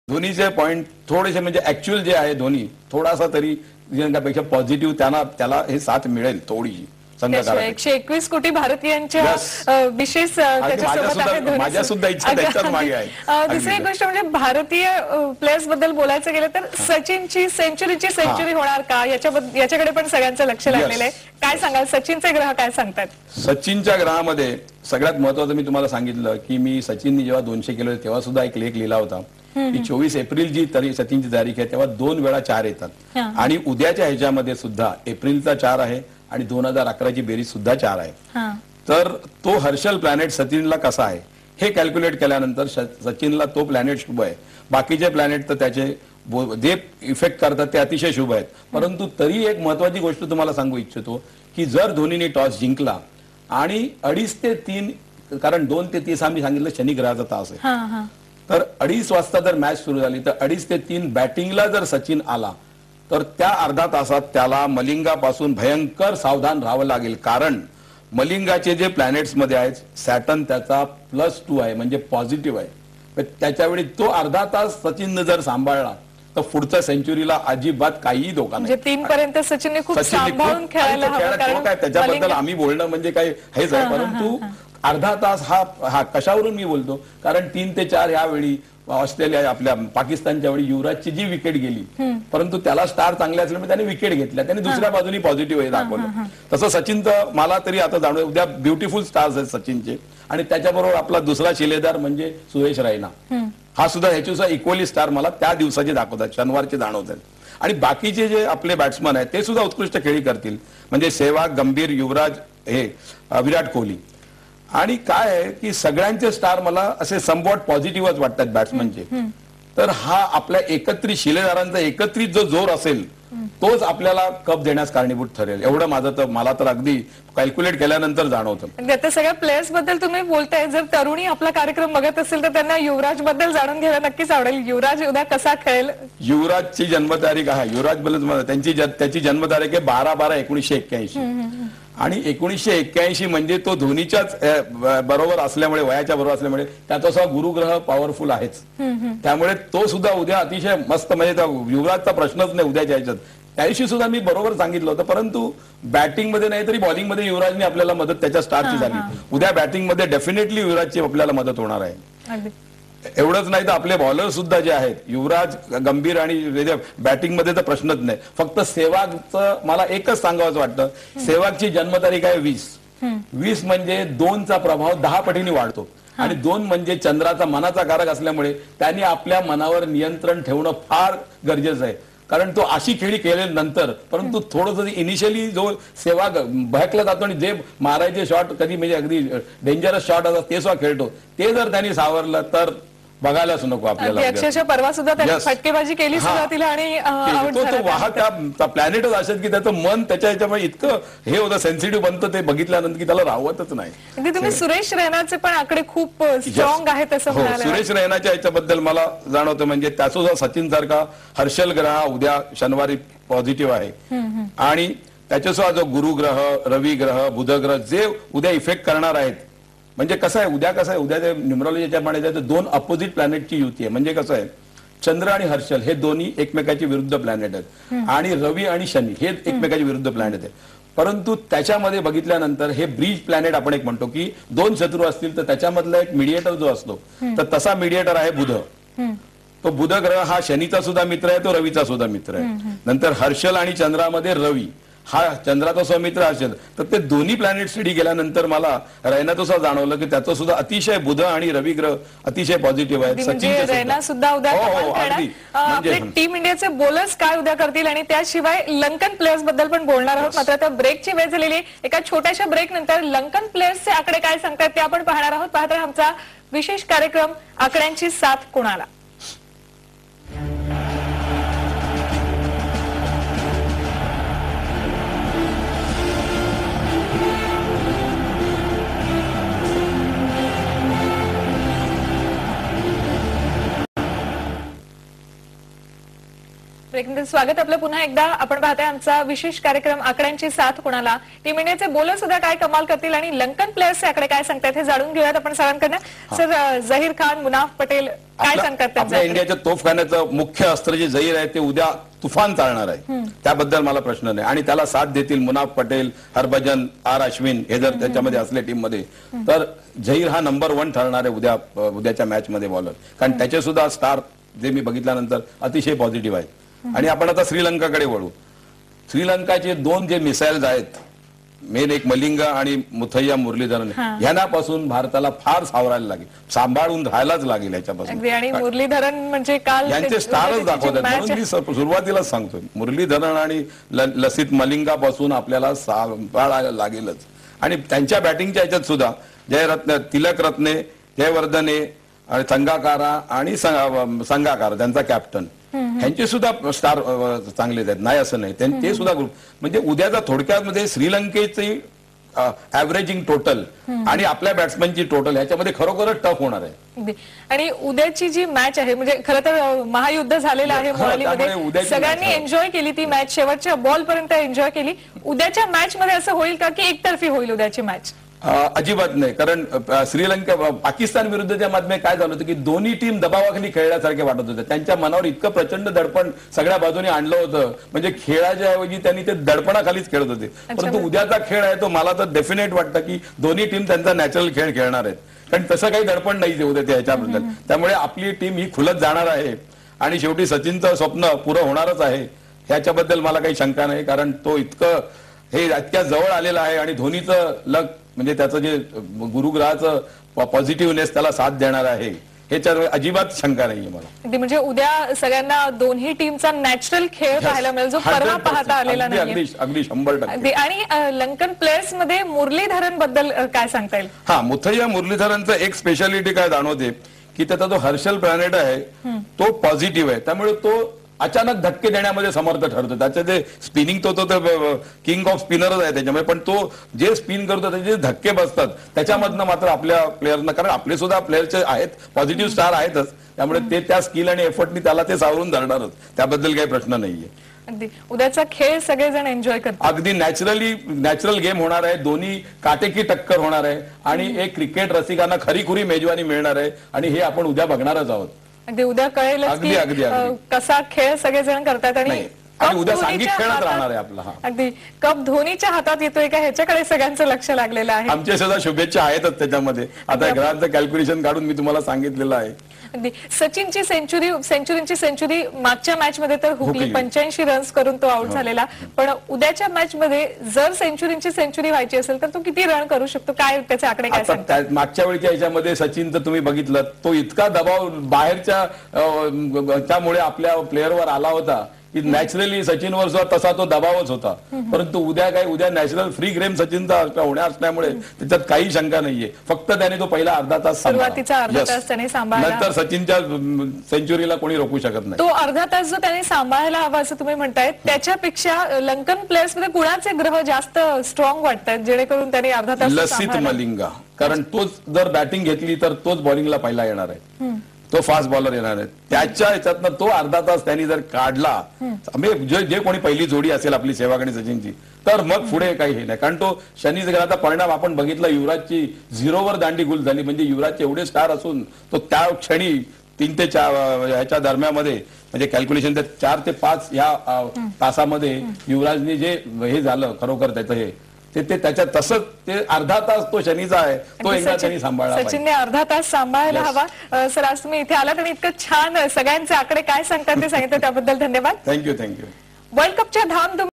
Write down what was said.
धोनीचे point थोडेसे म्हणजे actual जे आहे धोनी थोडासा तरी श्रीलंकापेक्षा पॉझिटिव्ह त्याला हे साथ मिळेल थोडीशी. 121 कोटी भारतीयांच्या विशेष त्याच्यासोबत आहे धोनी. माझ्या सुद्धा इच्छा त्याच्याच मागे आहे. दुसरी गोष्ट म्हणजे भारतीय प्लेयर्स बद्दल बोलायचं गेलं तर सचिनची सेंचुरी होणार का याच्याकडे पण सगळ्यांचं लक्ष लागलेलं आहे. काय सांगाल, सचिनचे ग्रह काय सांगतात? सचिनच्या ग्रहामध्ये सगळ्यात महत्वाचं मी तुम्हाला सांगितलं की मी सचिननी जेव्हा 200 केले तेव्हा सुद्धा एक लेख लिहिला होता की 24 एप्रिल जी सचिनची तारीख आहे तेव्हा 2 वेळा 4 येतात आणि उद्याच्या ह्याच्यामध्ये सुद्धा एप्रिलचा 4 आहे आणि 2011 ची बेरीज सुद्धा 4 आहे. तर तो हर्षल प्लॅनेट सचिनला कसा आहे हे कॅल्क्युलेट केल्यानंतर सचिनला तो प्लॅनेट शुभ आहे. बाकीचे प्लॅनेट तर त्याचे जे इफेक्ट करतात ते अतिशय शुभ आहेत. परंतु तरी एक महत्वाची गोष्ट तुम्हाला सांगू इच्छितो की जर धोनीने टॉस जिंकला आणि 2:30 ते 3 कारण 2 ते 30 आम्ही सांगितलं शनी ग्रहाचा तास आहे, तर 2:30 वाजता जर मॅच सुरू झाली तर 2:30 ते 3 बॅटिंगला जर सचिन आला तर त्या अर्धा तासात त्याला मलिंगापासून भयंकर सावधान राहावं लागेल. कारण मलिंगाचे जे प्लॅनेट्स मध्ये आहेत सॅटर्न त्याचा +2 आहे म्हणजे पॉझिटिव्ह आहे. त्याच्यावेळी तो अर्धा तास सचिनने जर सांभाळला तर पुढच्या सेंचुरीला अजिबात काहीही धोका नाही. म्हणजे 3 पर्यंत सचिनने खूप सांभाळून खेळायला हवं. त्याच्याबद्दल आम्ही बोलणं म्हणजे काही हेच आहे. परंतु अर्धा तास हा कशावरून मी बोलतो कारण 3 ते 4 यावेळी ऑस्ट्रेलिया आपल्या पाकिस्तानच्या वेळी युवराजची जी विकेट गेली परंतु त्याला स्टार चांगले असल्यामुळे त्याने विकेट घेतल्या, त्याने दुसऱ्या बाजूनी पॉझिटिव्ह हे दाखवलं. तसं सचिनचं मला तरी आता जाणवलं उद्या ब्युटिफुल स्टार्स आहेत सचिनचे आणि त्याच्याबरोबर आपला दुसरा शिलेदार म्हणजे सुरेश रैना हा सुद्धा ह्याची इक्वली स्टार मला त्या दिवसाचे दाखवतात, शनिवारचे जाणवतात. आणि बाकीचे जे आपले बॅट्समन आहेत ते सुद्धा उत्कृष्ट खेळी करतील म्हणजे सेहवाग, गंभीर, युवराज, हे विराट कोहली. आणि काय आहे की सगळ्यांचे स्टार मला असे समवॉट पॉझिटिव्हच वाटतात बॅट्समनचे. तर हा आपल्या एकत्रित शिलेदारांचा एकत्रित जो जोर असेल तोच आपल्याला कप देण्यास कारणीभूत ठरेल एवढं माझं तर मला तर अगदी कॅल्क्युलेट केल्यानंतर जाणवतं. आता सगळ्या प्लेयर्स बद्दल तुम्ही बोलताय, जर तरुणी आपला कार्यक्रम बघत असेल तर त्यांना युवराज बद्दल जाणून घ्यायला नक्कीच आवडेल. युवराज उद्या कसा खेळेल? युवराजची जन्मतारीख आहे, युवराज बद्दल त्याची जन्मतारीख आहे 12/12/1981 आणि 1981 म्हणजे तो धोनीच्याच बरोबर असल्यामुळे वयाच्या बरोबर असल्यामुळे त्याचा सुद्धा गुरुग्रह पॉवरफुल आहेच. त्यामुळे तो सुद्धा उद्या अतिशय मस्त म्हणजे युवराजचा प्रश्नच नाही उद्याच्या ह्याच्यात. त्या दिवशी सुद्धा मी बरोबर सांगितलं होतं परंतु बॅटिंग मध्ये नाही तरी बॉलिंग मध्ये युवराजने आपल्याला मदत त्याच्या स्टारची झाली. उद्या बॅटिंग मध्ये डेफिनेटली युवराजची आपल्याला मदत होणार आहे. एवढंच नाही तर आपले बॉलर सुद्धा जे आहेत युवराज, गंभीर आणि बॅटिंग मध्ये तर प्रश्नच नाही. फक्त सेहवागचं मला एकच सांगावंच वाटतं, सेहवागची जन्मतारीख आहे 20 म्हणजे 2चा प्रभाव 10 पटीने वाढतो आणि 2 म्हणजे चंद्राचा मनाचा कारक असल्यामुळे त्यांनी आपल्या मनावर नियंत्रण ठेवणं फार गरजेचं आहे. कारण तो अशी खेळी केल्यानंतर परंतु थोडंसं इनिशियली जो सेहवाग बहकला जातो आणि जे मारायचे शॉट कधी म्हणजे अगदी डेंजरस शॉट असतात ते सुद्धा खेळतो, ते जर त्यांनी सावरलं तर बघायलाच नको आपल्याला. अक्षरशः परवा सुद्धा त्याने फटकेबाजी केली सुरुवातीला आणि त्या प्लॅनेटच असेल की त्याचं मन त्याच्या ह्याच्यामुळे इतकं हे होतं सेन्सिटिव्ह बनतं ते बघितल्यानंतर की त्याला राहवतच नाही. तुम्ही सुरेश रैनाचे पण आकडे खूप स्ट्रॉंग आहेत असं म्हणाले. सुरेश रैनाच्या ह्याच्याबद्दल मला जाणवतं म्हणजे त्याचा सुद्धा सचिन सारखा हर्षल ग्रह उद्या शनिवारी पॉझिटिव्ह आहे आणि त्याच्यासुद्धा जो गुरुग्रह, रवी ग्रह, बुध ग्रह जे उद्या इफेक्ट करणार आहेत. म्हणजे कसं आहे उद्या ते न्यूमरॉलॉजीच्या प्रमाणे 2 अपोजिट प्लॅनेटची युती आहे. म्हणजे कसं आहे चंद्र आणि हर्षल हे दोन्ही एकमेकाच्या विरुद्ध प्लॅनेट आहेत आणि रवी आणि शनी हे एकमेकाच्या विरुद्ध प्लॅनेट आहेत. परंतु त्याच्यामध्ये बघितल्यानंतर हे ब्रिज प्लॅनेट आपण एक म्हणतो की 2 शत्रू असतील तर त्याच्यामधला एक मीडिएटर जो असतो तर तसा मीडिएटर आहे बुध. तो बुध ग्रह हा शनीचा सुद्धा मित्र आहे, तो रवीचा सुद्धा मित्र आहे. नंतर हर्षल आणि चंद्रामध्ये रवी हा चंद्राचा सौमित्र असेल तर ते दोन्ही प्लॅनेट स्टडी केल्यानंतर मला रैनाचं सुद्धा जाणवलं की त्याचं सुद्धा अतिशय बुध आणि रवी ग्रह अतिशय पॉझिटिव्ह आहे. सचिन रैना सुद्धा उद्या आपले टीम इंडियाचे बोलर्स काय उद्या करतील आणि त्याशिवाय लंकन प्लेयर्स बद्दल पण बोलणार आहोत. मात्र आता ब्रेकची वेळ झालेली, एका छोट्याशा ब्रेक नंतर लंकन प्लेयर्सचे आकडे काय सांगतात ते आपण पाहणार आहोत. पाहत राहा आमचा विशेष कार्यक्रम आकड्यांची साथ कोणाला. ब्रेकमध्ये स्वागत आपलं पुन्हा एकदा. आपण पाहताय आमचा विशेष कार्यक्रम आकड्यांची साथ कोणाला. टीम इंडियाचे बॉलर सुद्धा काय कमाल करतील आणि लंकन प्लेयर्सचे आकडे काय सांगतात हे जाणून घेऊयात आपण सगळ्यांकडनं. सर, झहीर खान, मुनाफ पटेल काय सांगतात? आपल्या इंडियाच्या तोफखान्याचं मुख्य अस्त्र जे झहीर आहे ते उद्या तुफान चालणार आहे, त्याबद्दल मला प्रश्न नाही. आणि त्याला साथ देतील मुनाफ पटेल, हरभजन, आर अश्विन हे जर त्याच्यामध्ये असले टीम मध्ये तर झहीर हा नंबर 1 ठरणार आहे उद्याच्या मॅच मध्ये बॉलर. कारण त्याचे सुद्धा स्टार जे मी बघितल्यानंतर अतिशय पॉझिटिव्ह आहेत. आणि आपण आता श्रीलंकाकडे वळू. श्रीलंकाचे 2 जे मिसाईल्स आहेत, मेन एक मलिंगा आणि मुथय्या मुरलीधरन, ह्यांनापासून भारताला फार सावरायला लागेल, सांभाळून राहायलाच लागेल याच्यापासून. आणि मुरलीधरन म्हणजे काल यांचे स्टारच दाखवतात. म्हणून मी सुरुवातीलाच सांगतोय, मुरलीधरन आणि लसित मलिंगापासून आपल्याला सांभाळायला लागेलच. आणि त्यांच्या बॅटिंगच्या ह्याच्यात सुद्धा जयरत्न, तिलक रत्ने, जयवर्धने, संगाकारा आणि संगाकारा त्यांचा कॅप्टन, त्यांचे सुद्धा स्टार चांगलेच आहेत, नाही असं नाही. ते सुद्धा ग्रुप म्हणजे उद्याचा थोडक्यात श्रीलंकेची ऍव्हरेजिंग टोटल आणि आपल्या बॅट्समॅनची टोटल ह्याच्यामध्ये खरोखरच टफ होणार आहे. आणि उद्याची जी मॅच आहे म्हणजे खरं तर महायुद्ध झालेलं आहे मोहालीमध्ये, सगळ्यांनी एन्जॉय केली ती मॅच, शेवटच्या बॉल पर्यंत एन्जॉय केली. उद्याच्या मॅच मध्ये असं होईल का की एकतर्फी होईल उद्याची मॅच? अजिबात नाही. कारण श्रीलंका पाकिस्तान विरुद्धच्या मध्ये काय झालं होतं की दोन्ही टीम दबावाखाली खेळण्यासारखे वाटत होते. त्यांच्या मनावर इतकं प्रचंड दडपण सगळ्या बाजूने आणलं होतं, म्हणजे खेळाच्या ऐवजी त्यांनी ते दडपणाखालीच खेळत होते. परंतु उद्याचा खेळ आहे तो मला तर डेफिनेट वाटतं की दोन्ही टीम त्यांचा नॅचरल खेळ खेळणार आहेत. कारण तसं काही दडपण नाही उद्या ह्याच्याबद्दल. त्यामुळे आपली टीम ही खुलत जाणार आहे आणि शेवटी सचिनचं स्वप्न पुरं होणारच आहे, ह्याच्याबद्दल मला काही शंका नाही. कारण तो इतकं हे इतक्या जवळ आलेलं आहे आणि धोनीचं लक म्हणजे त्याचं जे गुरुग्रहाचं पॉझिटिव्हनेस त्याला साथ देणार आहे, ह्याच्यात अजिबात शंका नाहीये मला. म्हणजे उद्या सगळ्यांना दोन्ही टीमचा नॅचरल खेळ पाहायला मिळेल, जो परवा पाहता आलेला नाही. अगदी 100%. आणि लंकन प्लेयर्स मध्ये मुरलीधरन बद्दल काय सांगता येईल? हा, मुथय्या मुरलीधरनचं एक स्पेशालिटी काय जाणवते की त्याचा जो हर्षल प्लॅनेट आहे तो पॉझिटिव्ह आहे, त्यामुळे तो अचानक धक्के देण्यामध्ये समर्थ ठरतो. त्याचे जे स्पिनिंग तो किंग ऑफ स्पिनरच आहे त्याच्यामुळे, पण तो जे स्पिन करतो त्याचे धक्के बसतात त्याच्यामधनं मात्र आपल्या प्लेयरना, कारण आपले सुद्धा प्लेयरचे आहेत पॉझिटिव्ह स्टार आहेतच, त्यामुळे ते त्या स्किल आणि एफर्टनी त्याला ते सावरून धरणारच, त्याबद्दल काही प्रश्न नाहीये. अगदी उद्याचा खेळ सगळेजण एन्जॉय करतात. अगदी नॅचरल गेम होणार आहे, दोन्ही काटेकी टक्कर होणार आहे आणि एक क्रिकेट रसिकांना खरीखुरी मेजवानी मिळणार आहे आणि हे आपण उद्या बघणारच आहोत. अगदी उद्या कळेलच की कसा खेळ सगळेजण करतात. आणि उद्या सांघिक खेळत राहणार आहे आपला. अगदी कप धोनीच्या हातात येतोय का ह्याच्याकडे सगळ्यांचं लक्ष लागलेलं आहे. आमच्या सुद्धा शुभेच्छा आहेतच त्याच्यामध्ये. आता घराचं कॅल्क्युलेशन काढून मी तुम्हाला सांगितलेलं आहे. अगदी सचिनची सेंचुरी मागच्या मॅच मध्ये तर हुकली, 85 रन्स करून तो आउट झालेला. पण उद्याच्या मॅच मध्ये जर सेंचुरी व्हायची असेल तर तो किती रन करू शकतो, काय त्याचे आकडे काय सांगतात? मागच्या वेळच्या ह्याच्यामध्ये सचिनचं तुम्ही बघितलं, तो इतका दबाव बाहेरच्या त्यामुळे आपल्या प्लेअरवर आला होता की नॅचरली सचिनवर सुद्धा तसा तो दबावच होता. परंतु उद्या नॅचरल फ्री गेम सचिनचा होणार असल्यामुळे त्याच्यात काही शंका नाहीये. फक्त त्याने तो पहिला अर्धा तास, सुरुवातीचा अर्धा तास त्याने सांभाळला, नंतर सचिनच्या सेंचुरीला कोणी रोखू शकत नाही. तो अर्धा तास जो त्याने सांभाळायला हवा असं तुम्ही म्हणताय, त्याच्यापेक्षा लंकन प्लेयर्स मध्ये कुणाचे ग्रह जास्त स्ट्रॉंग वाटतात जेणेकरून त्याने अर्धा तास? लसित मलिंगा. कारण तोच जर बॅटिंग घेतली तर तोच बॉलिंगला पहिला येणार आहे, तो फास्ट बॉलर येणार आहे. त्याच्या ह्याच्यातनं तो अर्धा तास त्यांनी जर काढला, जे कोणी पहिली जोडी असेल आपली सेहवाग आणि सचिनची, तर मग पुढे काही हे नाही. कारण तो शनी ग्रहाचा परिणाम आपण बघितला, युवराजची 0वर दांडी गुल झाली. म्हणजे युवराजचे एवढे स्टार असून तो त्या क्षणी 3 ते 4 ह्याच्या दरम्यामध्ये म्हणजे कॅल्क्युलेशन 4 ते 5 या तासामध्ये युवराजने जे हे झालं खरोखर त्याचं हे ते त्याच्यात तसंच ते अर्धा तास तो शनीचा आहे, तो एकदा त्यांनी सांभाळला. सचिनने अर्धा तास सांभाळायला हवा. सर, आज तुम्ही इथे आलात आणि इतकं छान सगळ्यांचे आकडे काय सांगतात ते सांगितलं, त्याबद्दल धन्यवाद. थँक्यू. वर्ल्ड कपच्या धामधुमी